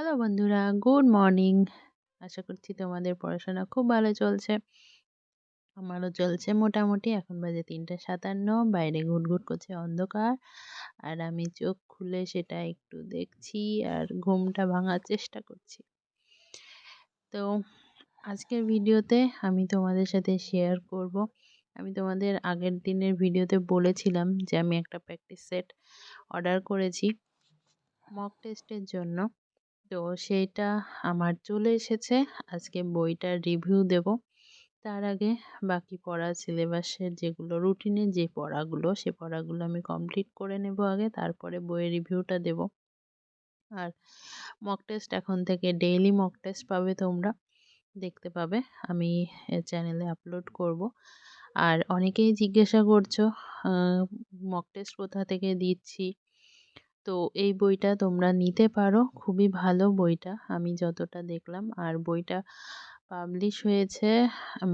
Hello বন্ধুরা, good morning. আশা করছি তোমাদের পড়াশোনা খুব ভালো চলছে। আমারও চলছে মোটামুটি। এখন বাজে ৩:৫৭, বাইরে ঘুটঘুট করছে অন্ধকার। আর আমি চোখ খুলে সেটা একটু দেখছি আর ঘুমটা ভাঙার চেষ্টা করছি। তো আজকের ভিডিওতে আমি তোমাদের সাথে শেয়ার করব। আমি তোমাদের আগের দিনের ভিডিওতে বলেছিলাম যে আমি একটা প্র্যাকটিস সেট অর্ডার করেছি মক টেস্টের জন্য। তো সেইটা আমার চলে এসেছে। আজকে বইটার রিভিউ দেব। তার আগে বাকি পড়া সিলেবাসের যেগুলো রুটিনের যে পড়াগুলো সে পড়াগুলো আমি কমপ্লিট করে নেব আগে, তারপরে বইয়ের রিভিউটা দেব। আর মক টেস্ট এখন থেকে ডেইলি মক টেস্ট পাবে, তোমরা দেখতে পাবে, আমি চ্যানেলে আপলোড করব। আর অনেকেই জিজ্ঞাসা করছো মক টেস্ট কোথা থেকে দিচ্ছি। তো এই বইটা তোমরা নিতে পারো, খুবই ভালো বইটা আমি যতটা দেখলাম। আর বইটা পাবলিশ হয়েছে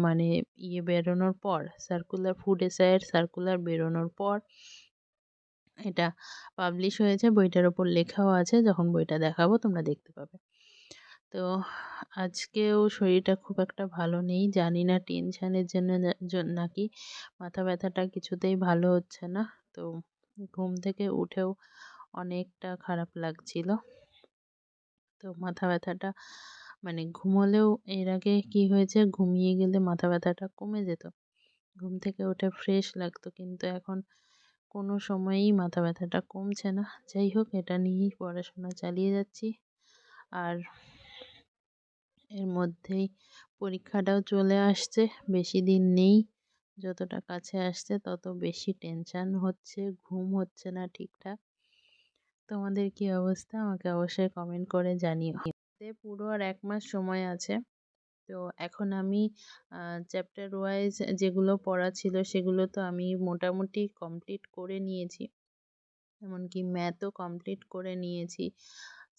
মানে বেরোনোর পর, সার্কুলার ফুড এসআইয়ের সার্কুলার বেরোনোর পর এটা পাবলিশ হয়েছে। বইটার ওপর লেখাও আছে, যখন বইটা দেখাবো তোমরা দেখতে পাবে। তো আজকেও শরীরটা খুব একটা ভালো নেই, জানি না টেনশানের জন্য নাকি মাথা ব্যথাটা কিছুতেই ভালো হচ্ছে না। তো ঘুম থেকে উঠেও অনেকটা খারাপ লাগছিল। তো মাথা ব্যথাটা মানে ঘুমোলেও এর আগে কি হয়েছে, ঘুমিয়ে গেলে মাথা ব্যথাটা কমে যেত, ঘুম থেকে উঠে ফ্রেশ লাগতো, কিন্তু এখন কোনো সময়েই মাথা ব্যথাটা কমছে না। যাই হোক, এটা নিয়েই পড়াশোনা চালিয়ে যাচ্ছি। আর এর মধ্যেই পরীক্ষাটাও চলে আসছে, বেশি দিন নেই। যতটা কাছে আসছে তত বেশি টেনশান হচ্ছে, ঘুম হচ্ছে না ঠিকঠাক। তোমাদের কি অবস্থা আমাকে অবশ্যই কমেন্ট করে জানিও। পুরো আর 1 মাস সময় আছে। তো এখন আমি চ্যাপ্টার ওয়াইজ যেগুলো পড়া ছিল সেগুলো তো আমি মোটামুটি কমপ্লিট করে নিয়েছি, এমনকি ম্যাথও কমপ্লিট করে নিয়েছি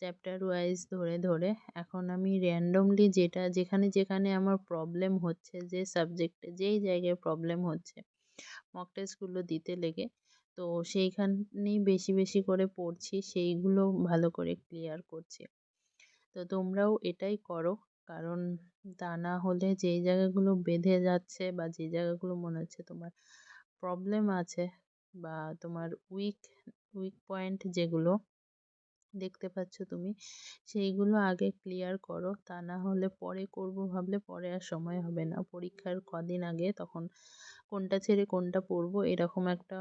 চ্যাপ্টার ওয়াইজ ধরে ধরে। এখন আমি র্যান্ডমলি যেটা যেখানে যেখানে আমার প্রবলেম হচ্ছে, যে সাবজেক্টে যেই জায়গায় প্রবলেম হচ্ছে মক টেস্টগুলো দিতে লেগে, তো সেইখানেই বেশি বেশি করে পড়ছি, সেইগুলো ভালো করে ক্লিয়ার করছি। তো তোমরাও এটাই করো, কারণ তা না হলে যেই জায়গাগুলো বেঁধে যাচ্ছে বা যে জায়গাগুলো মনে হচ্ছে তোমার প্রবলেম আছে বা তোমার উইক উইক পয়েন্ট যেগুলো দেখতে পাচ্ছ তুমি, সেইগুলো আগে ক্লিয়ার করো। তা না হলে পরে করব ভাবলে পরে আর সময় হবে না। পরীক্ষার কদিন আগে তখন কোনটা ছেড়ে কোনটা পড়বো এরকম একটা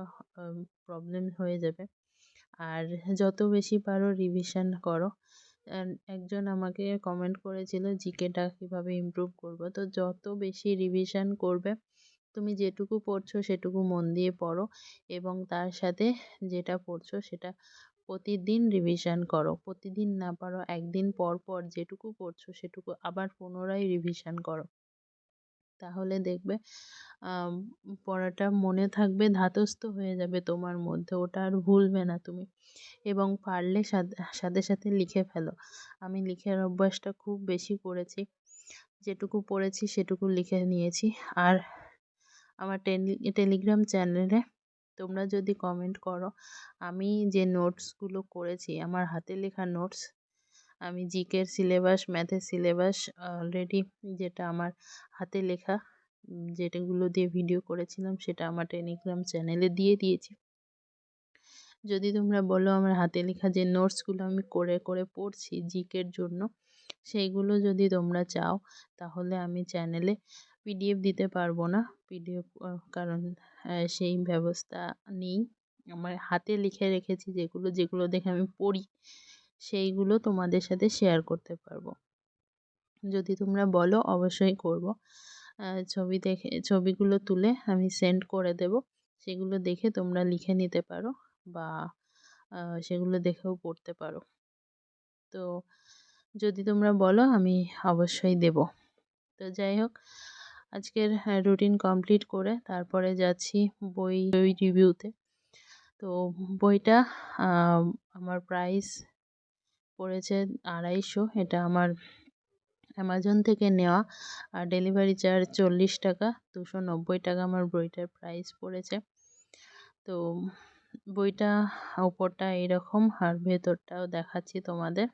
প্রবলেম হয়ে যাবে। আর যত বেশি পারো রিভিশন করো। একজন আমাকে কমেন্ট করেছিল জিকেটা কিভাবে ইমপ্রুভ করবো। তো যত বেশি রিভিশন করবে, তুমি যেটুকু পড়ছো সেটুকু মন দিয়ে পড়ো, এবং তার সাথে যেটা পড়ছো সেটা প্রতিদিন রিভিশন করো। প্রতিদিন না পারো একদিন পর পর যেটুকু পড়ছো সেটুকু আবার পুনরায় রিভিশন করো। তাহলে দেখবে পড়াটা মনে থাকবে, ধাতস্থ হয়ে যাবে তোমার মধ্যে, ওটা আর ভুলবে না তুমি। এবং পারলে সাথে সাথে লিখে ফেলো। আমি লিখার অভ্যাসটা খুব বেশি করেছি, যেটুকু পড়েছি সেটুকু লিখে নিয়েছি। আর আমার টেলিগ্রাম চ্যানেলে তোমরা যদি কমেন্ট করো, আমি যে নোটসগুলো করেছি আমার হাতে লেখা নোটস, আমি জিকের সিলেবাস ম্যাথের সিলেবাস অলরেডি যেটা আমার হাতে লেখা যেটাগুলো দিয়ে ভিডিও করেছিলাম সেটা আমার টেলিগ্রাম চ্যানেলে দিয়ে দিয়েছি। যদি তোমরা বলো আমার হাতে লেখা যে নোটসগুলো আমি করে করে পড়ছি জিকের জন্য, সেইগুলো যদি তোমরা চাও তাহলে আমি চ্যানেলে পিডিএফ দিতে পারবো না। পিডিএফ কারণ সেই ব্যবস্থা নেই। আমার হাতে লিখে রেখেছি যেগুলো যেগুলো দেখে আমি পড়ি, সেইগুলো তোমাদের সাথে শেয়ার করতে পারবো। যদি তোমরা বলো অবশ্যই করব। ছবি দেখে ছবিগুলো তুলে আমি সেন্ড করে দেব, সেগুলো দেখে তোমরা লিখে নিতে পারো বা সেগুলো দেখেও পড়তে পারো। তো যদি তোমরা বলো আমি অবশ্যই দেব। তো যাই হোক, আজকের রুটিন কমপ্লিট করে তারপরে যাচ্ছি বই রিভিউতে। তো বইটা আমার প্রাইস পড়েছে 250। এটা আমার অ্যামাজন থেকে নেওয়া, আর ডেলিভারি চার্জ 40 টাকা, 290 টাকা আমার বইটার প্রাইস পড়েছে। তো বইটা ওপরটা এরকম আর ভেতরটাও দেখাচ্ছি তোমাদের।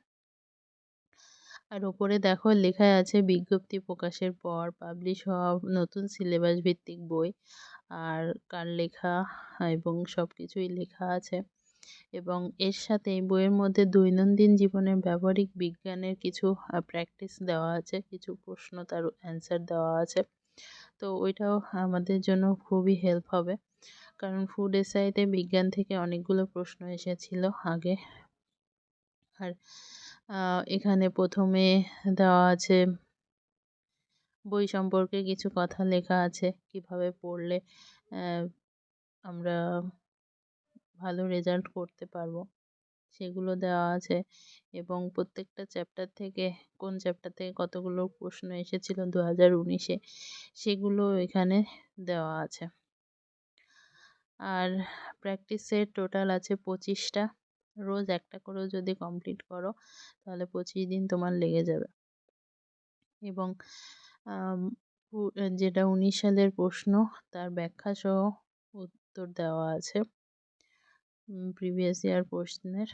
আর ওপরে দেখো লেখাই আছে বিজ্ঞপ্তি প্রকাশের পর পাবলিশ হওয়া নতুন সিলেবাস ভিত্তিক বই। আর কার লেখা এবং সবকিছুই লেখা আছে। এবং এর সাথে এই বইয়ের মধ্যে দৈনন্দিন জীবনের ব্যবহারিক বিজ্ঞানের কিছু প্র্যাকটিস দেওয়া আছে, কিছু প্রশ্ন তার অ্যান্সার দেওয়া আছে। তো ওইটাও আমাদের জন্য খুবই হেল্প হবে, কারণ ফুড এসআইতে বিজ্ঞান থেকে অনেকগুলো প্রশ্ন এসেছিল আগে। আর এখানে প্রথমে দেওয়া আছে বই সম্পর্কে কিছু কথা লেখা আছে, কিভাবে পড়লে আমরা ভালো রেজাল্ট করতে পারবো সেগুলো দেওয়া আছে। এবং প্রত্যেকটা চ্যাপ্টার থেকে কোন চ্যাপ্টার থেকে কতগুলো প্রশ্ন এসেছিল 2019-এ সেগুলো এখানে দেওয়া আছে। আর প্র্যাকটিসের টোটাল আছে 25টা। রোজ একটা করেও যদি কমপ্লিট করো তাহলে 25 দিন তোমার লেগে যাবে। এবং যেটা 19 সালের প্রশ্ন তার ব্যাখ্যা সহ উত্তর দেওয়া আছে প্রিভিয়াস ইয়ার প্রশ্নের।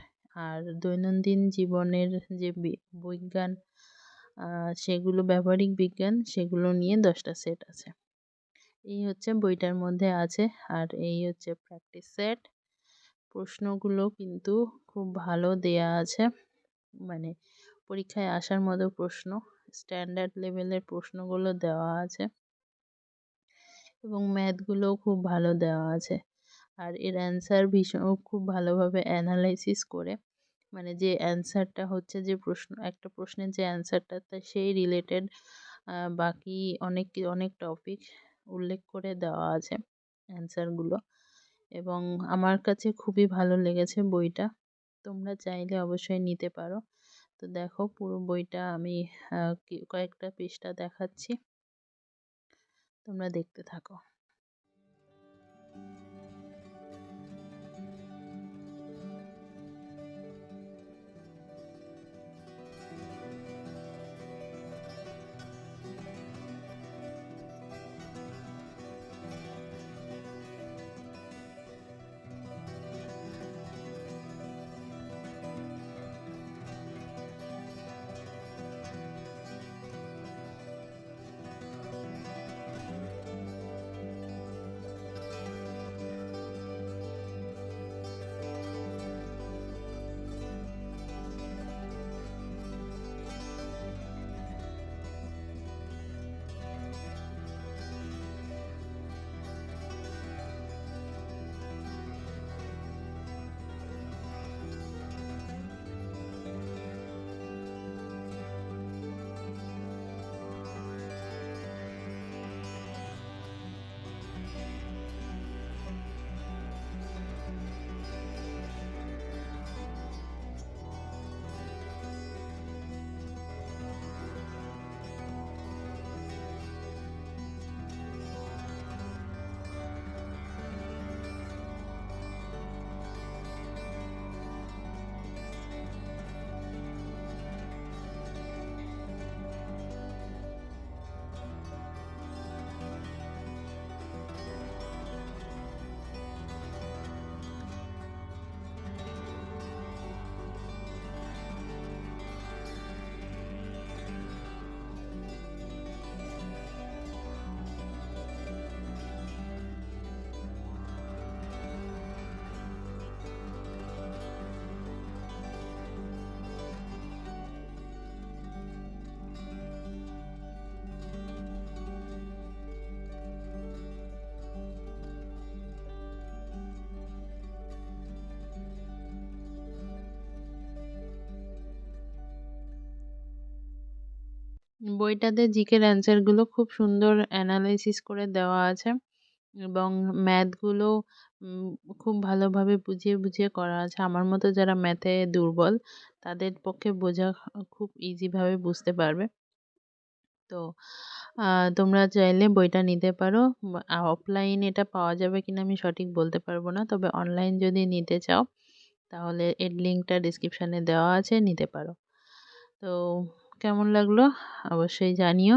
আর দৈনন্দিন জীবনের যে বিজ্ঞান সেগুলো ব্যবহারিক বিজ্ঞান সেগুলো নিয়ে 10টা সেট আছে। এই হচ্ছে বইটার মধ্যে আছে। আর এই হচ্ছে প্র্যাকটিস সেট। প্রশ্নগুলো কিন্তু খুব ভালো দেয়া আছে, মানে পরীক্ষায় আসার মতো প্রশ্ন, স্ট্যান্ডার্ড লেভেলের প্রশ্নগুলো দেওয়া আছে। এবং ম্যাথগুলোও খুব ভালো দেওয়া আছে। আর এর অ্যান্সার ভীষণ খুব ভালোভাবে অ্যানালাইসিস করে, মানে যে অ্যান্সারটা হচ্ছে যে একটা প্রশ্নের যে অ্যান্সারটা তা সেই রিলেটেড বাকি অনেক টপিক উল্লেখ করে দেওয়া আছে অ্যান্সারগুলো। এবং আমার কাছে খুবই ভালো লেগেছে বইটা। তোমরা চাইলে অবশ্যই নিতে পারো। তো দেখো পুরো বইটা আমি কয়েকটা পৃষ্ঠা দেখাচ্ছি, তোমরা দেখতে থাকো। বইটাতে জিকের অ্যান্সারগুলো খুব সুন্দর অ্যানালাইসিস করে দেওয়া আছে। এবং ম্যাথগুলো খুব ভালোভাবে বুঝিয়ে বুঝিয়ে করা আছে। আমার মতো যারা ম্যাথে দুর্বল তাদের পক্ষে বোঝা খুব ইজিভাবে বুঝতে পারবে। তো তোমরা চাইলে বইটা নিতে পারো। অফলাইন এটা পাওয়া যাবে কিনা আমি সঠিক বলতে পারবো না, তবে অনলাইন যদি নিতে চাও তাহলে এর লিঙ্কটা ডিসক্রিপশানে দেওয়া আছে, নিতে পারো। তো কেমন লাগলো অবশ্যই জানিও।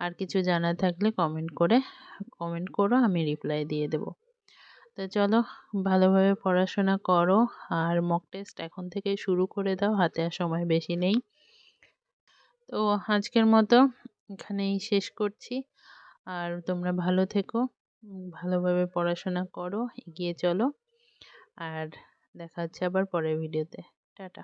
আর কিছু জানার থাকলে কমেন্ট করো, আমি রিপ্লাই দিয়ে দেবো। তো চলো ভালোভাবে পড়াশোনা করো। আর মক টেস্ট এখন থেকেই শুরু করে দাও, হাতে আর সময় বেশি নেই। তো আজকের মতো এখানেই শেষ করছি। আর তোমরা ভালো থেকো, ভালোভাবে পড়াশোনা করো, এগিয়ে চলো। আর দেখা হচ্ছে আবার পরের ভিডিওতে। টাটা।